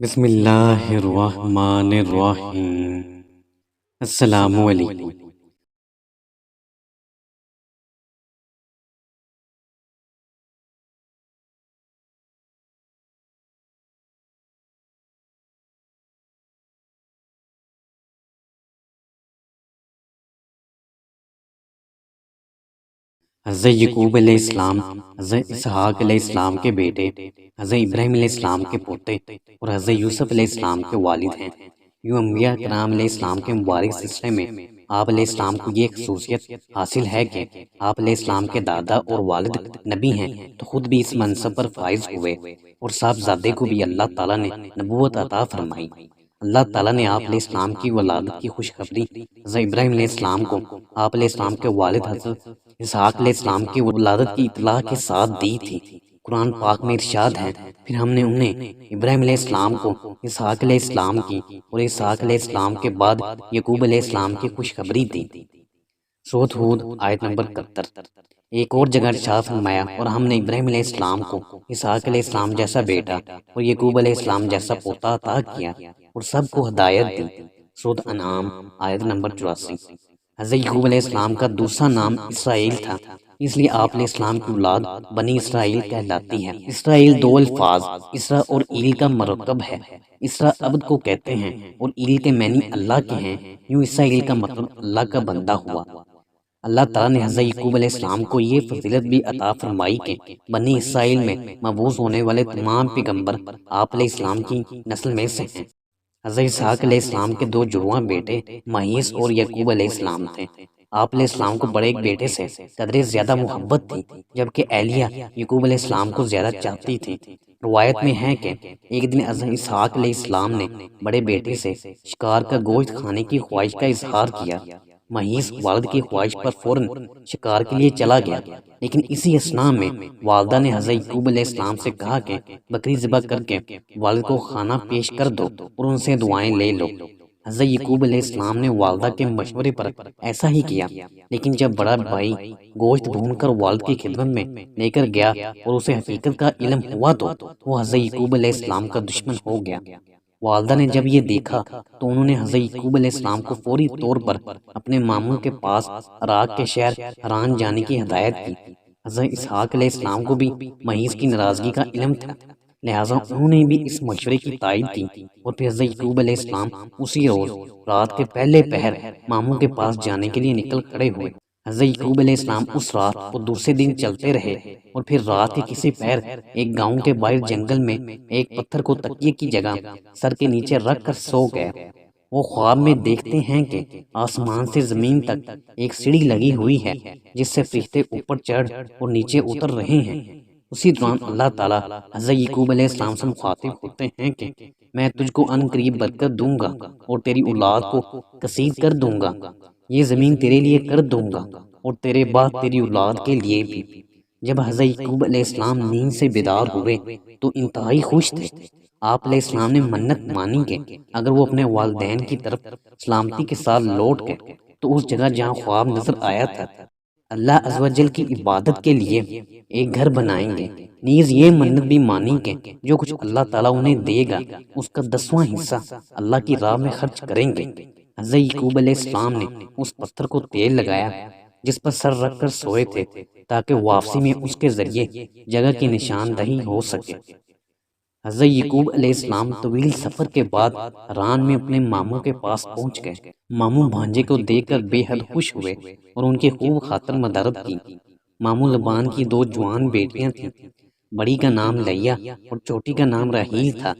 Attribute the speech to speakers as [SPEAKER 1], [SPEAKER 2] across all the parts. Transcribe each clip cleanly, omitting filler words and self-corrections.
[SPEAKER 1] بسم اللہ الرحمن الرحیم۔ السلام علیکم۔ حضرت یعقوب علیہ السلام، حضرت اسحاق علیہ السلام کے بیٹے، حضرت ابراہیم علیہ السلام کے پوتے اور حضرت یوسف علیہ السلام کے والد ہیں۔ یوں انبیاء کرام علیہ السلام کے مبارک سلسلے میں آپ علیہ السلام کو یہ خصوصیت حاصل ہے کہ آپ علیہ السلام کے دادا اور والد نبی ہیں، تو خود بھی اس منصب پر فائز ہوئے اور صاحبزادے کو بھی اللہ تعالیٰ نے نبوت عطا فرمائی۔ اللہ تعالیٰ نے آپ علیہ السلام کی ولادت کی خوشخبری حضرت ابراہیم علیہ السلام کو آپ علیہ السلام کے والد حضرت اسحاق علیہ السلام کی ولادت کی اطلاع کے ساتھ دی تھی۔ قرآن پاک میں ارشاد ہے، پھر ہم نے انہیں ابراہیم علیہ السلام کو اسحاق علیہ السلام کی اور اسحاق علیہ السلام کے بعد یعقوب علیہ السلام کی خوشخبری دی۔ سورۃ ہود آیت نمبر 71۔ ایک اور جگہ ارشاد فرمایا، اور ہم نے ابراہیم علیہ السلام کو اسحاق علیہ السلام جیسا بیٹا اور یعقوب علیہ السلام جیسا پوتا عطا کیا اور سب کو ہدایت دی۔ سورۃ انعام آیت نمبر 84۔ حضرت یعقوب علیہ السلام کا دوسرا نام اسرائیل تھا، اس لیے آپ علیہ السلام کی اولاد بنی اسرائیل کہلاتی ہے۔ اسرائیل دو الفاظ اسرا اور ایل کا مرکب ہے۔ اسرا عبد کو کہتے ہیں اور ایل کے معنی اللہ کے ہیں، یوں اسرائیل کا مطلب اللہ کا بندہ ہوا۔ اللہ تعالیٰ نے حضرت یعقوب علیہ السلام کو یہ فضیلت بھی عطا فرمائی کہ بنی اسرائیل میں مبعوث ہونے والے تمام پیغمبر آپ علیہ السلام کی نسل میں سے ہیں۔ حضرت اسحاق علیہ السلام کے دو جڑواں بیٹے مہیس اور یعقوب علیہ السلام تھے۔ آپ علیہ السلام کو بڑے ایک بیٹے سے قدرے زیادہ محبت تھی، جبکہ اہلیہ یعقوب علیہ السلام کو زیادہ چاہتی تھی۔ روایت میں ہے کہ ایک دن حضرت اسحاق علیہ السلام نے بڑے بیٹے سے شکار کا گوشت کھانے کی خواہش کا اظہار کیا۔ مہیس والد کی خواہش پر فوراً شکار کے لیے چلا گیا، لیکن اسی اثناء میں والدہ نے حضرت یعقوب علیہ السلام سے کہا کہ بکری ذبح کر کے والد کو کھانا پیش کر دو اور ان سے دعائیں لے لو۔ حضرت یعقوب علیہ السلام نے والدہ کے مشورے پر ایسا ہی کیا، لیکن جب بڑا بھائی گوشت بھون کر والد کی خدمت میں لے کر گیا اور اسے حقیقت کا علم ہوا تو وہ حضرت یعقوب علیہ السلام کا دشمن ہو گیا۔ والدہ نے جب یہ دیکھا تو انہوں نے حضرت یعقوب علیہ السلام کو فوری طور پر اپنے ماموں کے پاس عراق کے شہر حران جانے کی ہدایت کی۔ حضرت اسحاق علیہ السلام کو بھی مہیس کی ناراضگی کا علم تھا، لہٰذا انہوں نے بھی اس مشورے کی تائید کی اور پھر حضرت یعقوب علیہ السلام اسی روز رات کے پہلے پہر ماموں کے پاس جانے کے لیے نکل کھڑے ہوئے۔ حضرت یعقوب علیہ السلام اس رات اور دوسرے دن چلتے رہے اور پھر رات کے کسی پہر ایک گاؤں کے باہر جنگل میں ایک پتھر کو تکیے کی جگہ سر کے نیچے رکھ کر سو گئے۔ وہ خواب میں دیکھتے ہیں کہ آسمان سے زمین تک ایک سیڑھی لگی ہوئی ہے جس سے فرشتے اوپر چڑھ اور نیچے اتر رہے ہیں۔ اسی دوران اللہ تعالیٰ حضرت یعقوب علیہ السلام سے مخاطب ہوتے ہیں کہ میں تجھ کو ان قریب برکت دوں گا اور تیری اولاد کو کثیر کر دوں گا، یہ زمین تیرے لیے کر دوں گا اور تیرے بعد تیری اولاد کے لیے بھی۔ جب حضرت یعقوب علیہ السلام نیند سے بیدار ہوئے تو انتہائی خوش تھے۔ آپ علیہ السلام نے منت مانی کہ اگر وہ اپنے والدین کی طرف سلامتی کے ساتھ لوٹ گئے تو اس جگہ جہاں خواب نظر آیا تھا اللہ عز و جل کی عبادت کے لیے ایک گھر بنائیں گے۔ نیز یہ منت بھی مانی کہ جو کچھ اللہ تعالیٰ انہیں دے گا اس کا 10واں حصہ اللہ کی راہ میں خرچ کریں گے۔ حضرت یعقوب علیہ السلام نے اس پتھر کو تیل لگایا جس پر سر رکھ کر سوئے تھے تاکہ واپسی میں اس کے ذریعے جگہ کی نشاندہی ہو سکے۔ حضرت یعقوب علیہ السلام طویل سفر کے بعد حران میں اپنے ماموں کے پاس پہنچ گئے۔ ماموں بھانجے کو دیکھ کر بے حد خوش ہوئے اور ان کی خوب خاطر مدارت کی۔ ماموں لبان کی دو جوان بیٹیاں تھیں، بڑی کا نام لیا اور چھوٹی کا نام راحیل تھا۔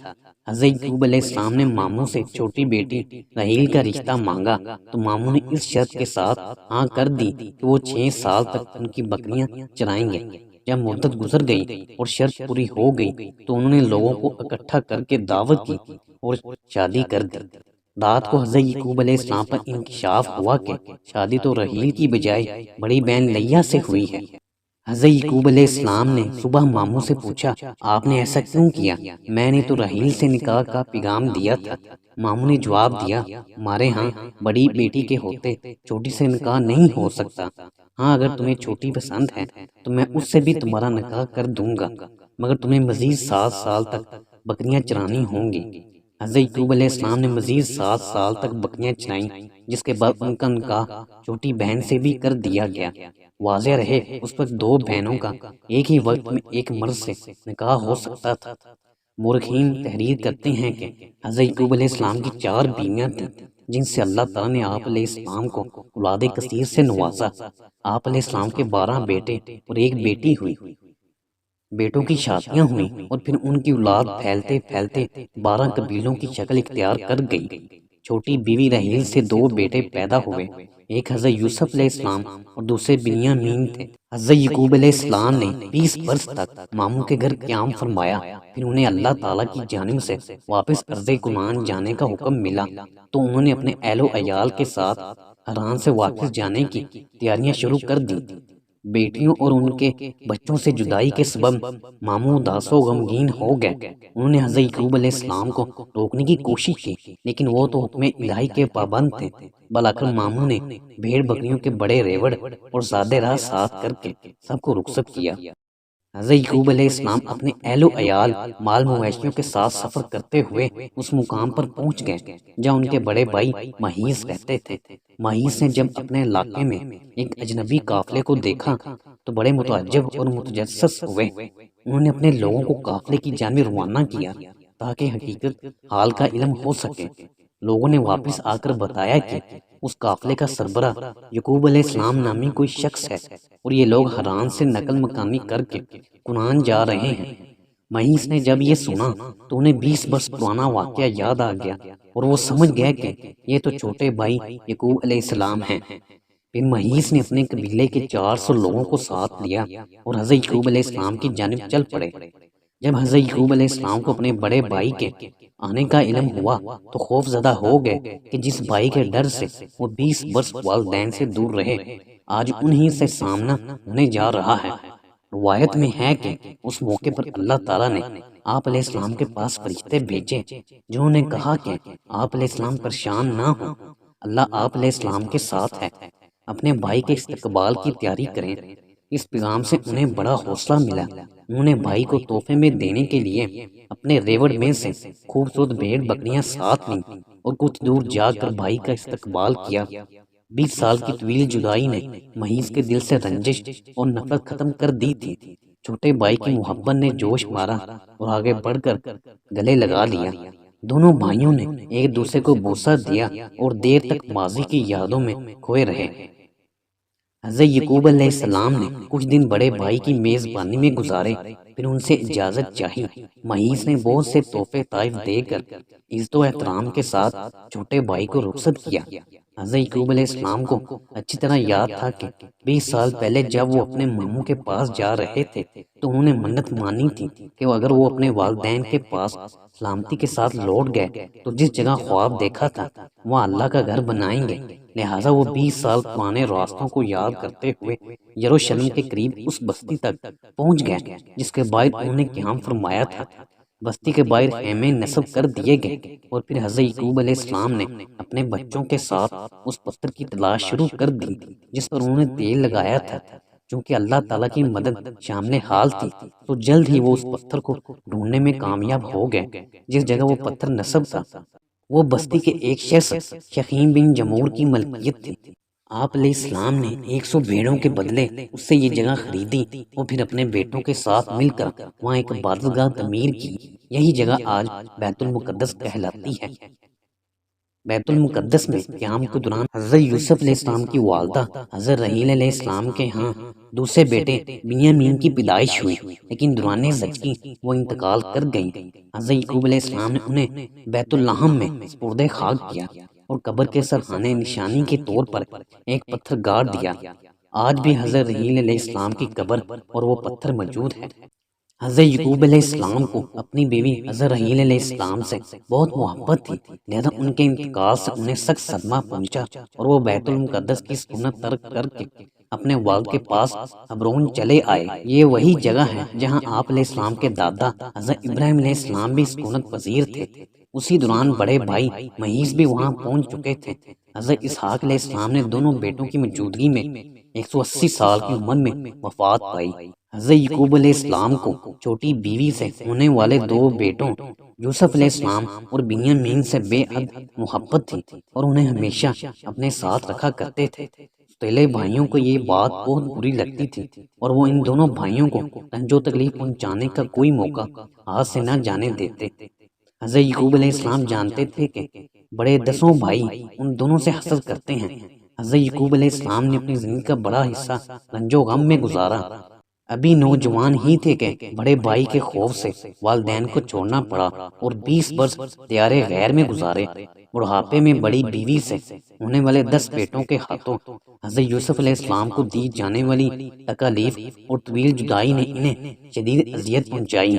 [SPEAKER 1] حضرت یعقوب علیہ السلام نے ماموں سے چھوٹی بیٹی راحیل کا رشتہ مانگا تو ماموں نے اس شرط کے ساتھ ہاں کر دی کہ وہ 6 سال تک ان کی بکریاں چرائیں گے۔ جب مدت گزر گئی اور شرط پوری ہو گئی تو انہوں نے لوگوں کو اکٹھا کر کے دعوت کی اور شادی کر دی۔ رات کو حضرت یعقوب علیہ السلام پر انکشاف ہوا کہ شادی تو راحیل کی بجائے بڑی بہن لیا سے ہوئی ہے۔ حضرت یعقوب علیہ السلام نے صبح ماموں سے پوچھا، آپ نے ایسا کیوں کیا؟ میں نے تو راحیل سے نکاح کا پیغام دیا تھا۔ ماموں نے جواب دیا، ہمارے ہاں بڑی بیٹی کے ہوتے چھوٹی سے نکاح نہیں ہو سکتا۔ ہاں اگر تمہیں چھوٹی پسند ہے تو میں اس سے بھی تمہارا نکاح کر دوں گا، مگر تمہیں مزید 7 سال تک بکریاں چرانی ہوں گی۔ حضرت یعقوب علیہ السلام نے مزید 7 سال تک بکریاں چرائیں، جس کے بعد ان کا نکاح چھوٹی بہن سے بھی کر دیا گیا۔ واضح رہے اس وقت 2 بہنوں کا ایک ہی وقت میں ایک مرد سے نکاح ہو سکتا تھا۔ مورخین تحریر کرتے ہیں کہ حضرت یعقوب علیہ السلام کی 4 بیویاں تھیں، جن سے اللہ تعالیٰ نے آپ علیہ السلام کو اولاد کثیر سے نوازا۔ آپ علیہ السلام کے 12 بیٹے اور ایک بیٹی ہوئی۔ بیٹوں کی شادیاں ہوئیں اور پھر ان کی اولاد پھیلتے پھیلتے 12 قبیلوں کی شکل اختیار کر گئی۔ چھوٹی بیوی رحیل سے 2 بیٹے پیدا ہوئے، ایک حضرت یوسف علیہ السلام اور دوسرے بنیامین تھے۔ حضرت یعقوب علیہ السلام نے 20 برس تک ماموں کے گھر قیام فرمایا، پھر انہیں اللہ تعالیٰ کی جانب سے واپس ارض کنعان جانے کا حکم ملا تو انہوں نے اپنے اہل و عیال کے ساتھ حران سے واپس جانے کی تیاریاں شروع کر دیں۔ بیٹیوں اور ان کے بچوں سے جدائی کے سبب ماموں اداس و غمگین ہو گئے۔ انہوں نے حضرت یعقوب علیہ السلام کو روکنے کی کوشش کی، لیکن وہ تو حکم الہی کے پابند تھے۔ بالآخر ماموں نے بھیڑ بکریوں کے بڑے ریوڑ اور زیادہ راہ ساتھ کر کے سب کو رخصت کیا۔ حضرت یعقوب علیہ السلام اپنے اہل و عیال مال مویشیوں کے ساتھ سفر کرتے ہوئے اس مقام پر پہنچ گئے جہاں ان کے بڑے بھائی مہیز رہتے تھے۔ مہیز نے جب اپنے علاقے میں ایک اجنبی قافلے کو دیکھا تو بڑے متعجب اور متجسس ہوئے۔ انہوں نے اپنے لوگوں کو قافلے کی جانب روانہ کیا تاکہ حقیقت حال کا علم ہو سکے۔ لوگوں نے واپس آ کر بتایا کہ اس قافلے کا سربراہ یعقوب علیہ السلام نامی کوئی شخص ہے اور یہ لوگ حران سے نقل مکانی کر کے کنعان جا رہے ہیں۔ مہیز نے جب یہ سنا تو انہیں 20 برس پرانا واقعہ یاد آ گیا اور وہ سمجھ گئے کہ یہ تو چھوٹے بھائی یعقوب علیہ السلام ہیں۔ پھر مہیز نے اپنے قبیلے کے 400 لوگوں کو ساتھ لیا اور حضرت یعقوب علیہ السلام کی جانب چل پڑے۔ جب حضرت یعقوب علیہ السلام کو اپنے بڑے بھائی کے آنے کا علم ہوا تو خوف زدہ ہو گئے کہ جس بھائی کے ڈر سے وہ 20 برس والدین سے دور رہے، آج انہی سے سامنا ہونے جا رہا ہے۔ روایت میں ہے کہ اس موقع پر اللہ تعالیٰ نے آپ علیہ السلام کے پاس فرشتے بھیجے جنہوں نے کہا کہ آپ علیہ السلام پریشان نہ ہوں، اللہ آپ علیہ السلام کے ساتھ ہے، اپنے بھائی کے استقبال کی تیاری کریں۔ اس پیغام سے انہیں بڑا حوصلہ ملا۔ انہوں نے بھائی کو تحفے میں دینے کے لیے اپنے ریوڑ میں سے خوبصورت بھیڑ بکریاں ساتھ لیں اور کچھ دور جا کر بھائی کا استقبال کیا۔ 20 سال کی طویل جدائی نے مہیز کے دل سے رنجش اور نفرت ختم کر دی تھی۔ چھوٹے بھائی کی محبت نے جوش مارا اور آگے بڑھ کر گلے لگا لیا۔ دونوں بھائیوں نے ایک دوسرے کو بوسہ دیا اور دیر تک ماضی کی یادوں میں کھوئے رہے۔ حضرت یعقوب علیہ السلام نے کچھ دن بڑے بھائی کی میزبانی میں گزارے، پھر ان سے اجازت چاہی۔ مہیز نے بہت سے تحفے طائف دے کر عزت و احترام کے ساتھ چھوٹے بھائی کو رخصت کیا۔ حضرت یعقوب علیہ السلام کو اچھی طرح یاد تھا کہ 20 سال پہلے جب وہ اپنے ماموں کے پاس جا رہے تھے تو انہوں نے منت مانی تھی کہ اگر وہ اپنے والدین کے پاس سلامتی کے ساتھ لوٹ گئے تو جس جگہ خواب دیکھا تھا وہاں اللہ کا گھر بنائیں گے۔ لہٰذا وہ 20 سال پرانے راستوں کو یاد کرتے ہوئے یروشلم کے قریب اس بستی تک پہنچ گئے جس کے باہر انہوں نے قیام فرمایا تھا۔ بستی کے باہر خیمے نصب کر دیے گئے اور پھر حضرت یعقوب علیہ السلام نے اپنے بچوں کے ساتھ اس پتھر کی تلاش شروع کر دی جس پر انہوں نے تیل لگایا تھا۔ چونکہ اللہ تعالیٰ کی مدد شامل حال تھی تو جلد ہی وہ اس پتھر کو ڈھونڈنے میں کامیاب ہو گئے۔ جس جگہ وہ پتھر نصب تھا وہ بستی کے ایک شخص شخیم بن جمور کی ملکیت تھی۔ آپ علیہ السلام نے 100 بھیڑوں کے بدلے اس سے یہ جگہ خریدی اور پھر اپنے بیٹوں کے ساتھ مل کر وہاں ایک عبادت گاہ تعمیر کی۔ یہی جگہ آج بیت المقدس کہلاتی ہے۔ بیت المقدس میں قیام کے دوران حضرت یوسف علیہ السلام کی والدہ حضرت رحیل علیہ السلام کے ہاں دوسرے بیٹے بنیامین کی پیدائش ہوئی، لیکن دوران زچگی وہ انتقال کر گئیں۔ حضرت یعقوب علیہ السلام نے انہیں بیت اللحم میں سپرد خاک کیا اور قبر کے سرحانے نشانی کے طور پر ایک پتھر گاڑ دیا۔ آج بھی حضرت رحیل علیہ السلام کی قبر اور وہ پتھر موجود ہے۔ حضرت یعقوب علیہ السلام کو اپنی بیوی حضرت رحیل علیہ السلام سے بہت محبت تھی، لہذا ان کے انتقال سے انہیں سخت صدمہ پہنچا اور وہ بیت المقدس کی سکونت ترک کر کے اپنے والد کے پاس حبرون چلے آئے۔ یہ وہی جگہ ہے جہاں آپ علیہ السلام کے دادا حضرت ابراہیم علیہ السلام بھی سکونت پذیر تھے۔ اسی دوران بڑے بھائی مہیز بھی وہاں پہنچ چکے تھے۔ حضرت اسحاق علیہ السلام نے دونوں بیٹوں کی موجودگی میں 180 سال کی عمر میں وفات پائی۔ حضرت یعقوب علیہ السلام کو چھوٹی بیوی سے ہونے والے 2 بیٹوں یوسف علیہ السلام اور بنیامین سے بے حد محبت تھی اور انہیں ہمیشہ اپنے ساتھ رکھا کرتے تھے۔ سوتیلے بھائیوں کو یہ بات بہت بری لگتی تھی اور وہ ان دونوں بھائیوں کو رنج و تکلیف پہنچانے کا کوئی موقع ہاتھ سے نہ جانے دیتے۔ حضرت یعقوب علیہ السلام جانتے تھے کہ بڑے 10 بھائی ان دونوں سے حسد کرتے ہیں۔ حضرت یعقوب علیہ السلام نے اپنی زندگی کا بڑا حصہ رنج و غم میں گزارا۔ ابھی نوجوان ہی تھے کہ بڑے بھائی کے خوف سے والدین کو چھوڑنا پڑا اور 20 برس دیار غیر میں گزارے۔ بڑھاپے میں بڑی بیوی سے ہونے والے 10 بیٹوں کے ہاتھوں حضرت یوسف علیہ السلام کو دی جانے والی تکالیف اور طویل جدائی نے انہیں شدید اذیت پہنچائی،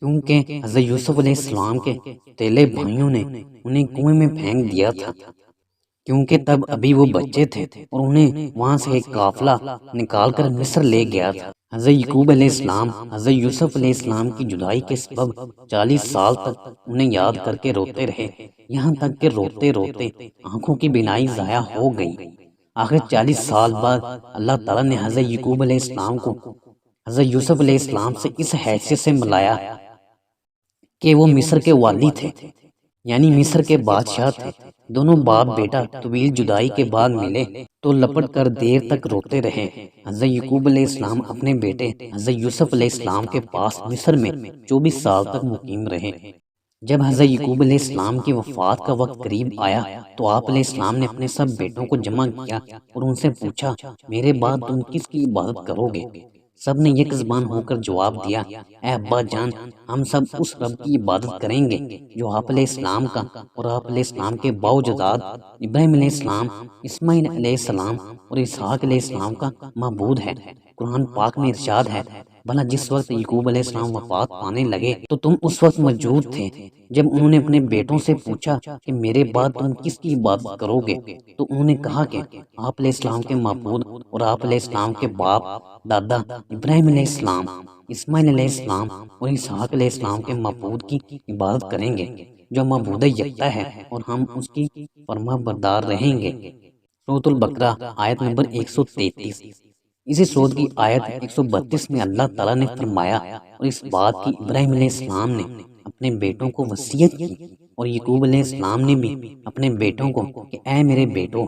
[SPEAKER 1] کیونکہ حضرت یوسف علیہ السلام کے سوتیلے بھائیوں نے انہیں کنویں میں پھینک دیا تھا، کیونکہ تب ابھی وہ بچے تھے اور انہیں وہاں سے ایک قافلہ نکال کر مصر لے گیا تھا۔ حضرت یعقوب علیہ السلام حضرت یوسف علیہ السلام کی جدائی کے سبب 40 سال تک انہیں یاد کر کے روتے رہے، یہاں تک کہ روتے روتے آنکھوں کی بینائی ضائع ہو گئی۔ آخر 40 سال بعد اللہ تعالیٰ نے حضرت یعقوب علیہ السلام کو حضرت یوسف علیہ السلام سے اس حیثیت سے ملایا کہ وہ مصر کے والی تھے، یعنی مصر کے بادشاہ تھے۔ دونوں باپ بیٹا طویل جدائی کے بعد ملے تو لپٹ کر دیر تک روتے رہے۔ حضرت یعقوب علیہ السلام اپنے بیٹے حضرت یوسف علیہ السلام کے پاس مصر میں 24 سال تک مقیم رہے۔ جب حضرت یعقوب علیہ السلام کی وفات کا وقت قریب آیا تو آپ علیہ السلام نے اپنے سب بیٹوں کو جمع کیا اور ان سے پوچھا، میرے بعد تم کس کی عبادت کرو گے؟ سب نے یک زبان ہو کر جواب دیا، اے ابا جان، ہم سب اس رب کی عبادت کریں گے جو آپ علیہ السلام کا اور آپ علیہ السلام کے باوجداد ابراہیم علیہ السلام، اسماعیل علیہ السلام اور اسحاق علیہ السلام کا معبود ہے۔ قرآن پاک میں ارشاد ہے، بھلا جس وقت یعقوب علیہ السلام وفات پانے لگے تو تم اس وقت موجود تھے جب انہوں نے اپنے بیٹوں سے پوچھا کہ میرے بعد تم کس کی عبادت کرو گے؟ تو انہوں نے کہا کہ آپ علیہ السلام کے معبود اور آپ علیہ السلام کے باپ دادا ابراہیم علیہ السلام، اسماعیل علیہ السلام اور اسحاق علیہ السلام کے معبود کی عبادت کریں گے جو معبود یکتا ہے، اور ہم اس کی فرما بردار رہیں گے۔ سورۃ البقرہ آیت نمبر 133۔ اسی سورت کی آیت 132 میں اللہ تعالیٰ نے فرمایا، اور اس بات کی ابراہیم علیہ السلام نے اپنے بیٹوں کو وصیت کی اور یعقوب علیہ السلام نے بھی اپنے بیٹوں کو کہ اے میرے بیٹو،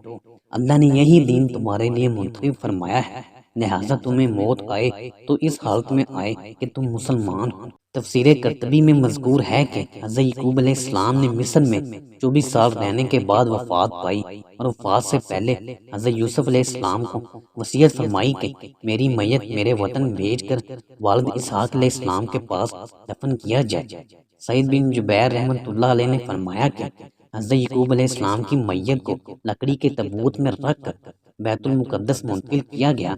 [SPEAKER 1] اللہ نے یہی دین تمہارے لیے منتخب فرمایا ہے، لہٰذا تمہیں موت آئے تو اس حالت میں آئے کہ تم مسلمان ہو۔ تفسیر قرطبی میں مذکور ہے کہ حضرت یعقوب علیہ السلام نے مصر میں 24 سال رہنے کے بعد وفات پائی اور وفات سے پہلے حضرت یوسف علیہ السلام کو وصیت فرمائی کہ میری میت میرے وطن بھیج کر والد اسحاق علیہ السلام کے پاس دفن کیا جائے۔ سعید بن جبیر رحمۃ اللہ علیہ نے فرمایا کہ حضرت یعقوب علیہ السلام کی میت کو لکڑی کے تابوت میں رکھ کر بیت المقدس منتقل کیا گیا۔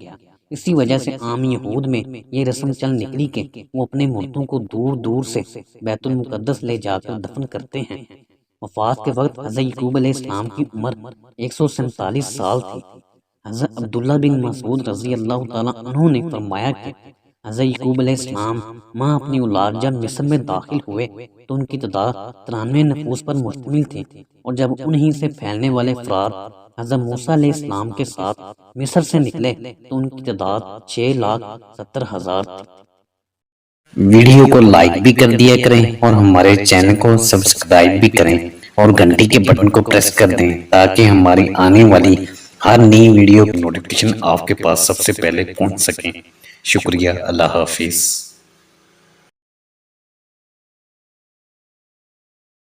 [SPEAKER 1] اسی وجہ سے عام یہود میں یہ رسم چل نکلی کہ وہ اپنے مردوں کو دور دور سے بیت المقدس لے جا کر دفن کرتے ہیں۔ وفات کے وقت حضرت یعقوب علیہ السلام کی عمر 147 سال تھی۔ حضرت عبداللہ بن مسعود رضی اللہ تعالیٰ عنہ نے فرمایا کہ حضرت یعقوب علیہ السلام ماں اپنی اولاد جب مصر میں داخل ہوئے تو ان کی تعداد 93 نفوس پر مشتمل تھی، اور جب انہی سے پھیلنے والے افراد حضرت موسیٰ علیہ السلام کے ساتھ مصر سے نکلے تو ان کی تعداد 6,70,000 تھی۔
[SPEAKER 2] ویڈیو کو لائک بھی کر دیا کریں اور ہمارے چینل کو سبسکرائب بھی کریں اور گھنٹی کے بٹن کو پریس کر دیں تاکہ ہماری آنے والی ہر نئی ویڈیو کی نوٹیفیکیشن آپ کے پاس سب سے پہلے پہنچ سکیں۔ شکریہ، اللہ حافظ۔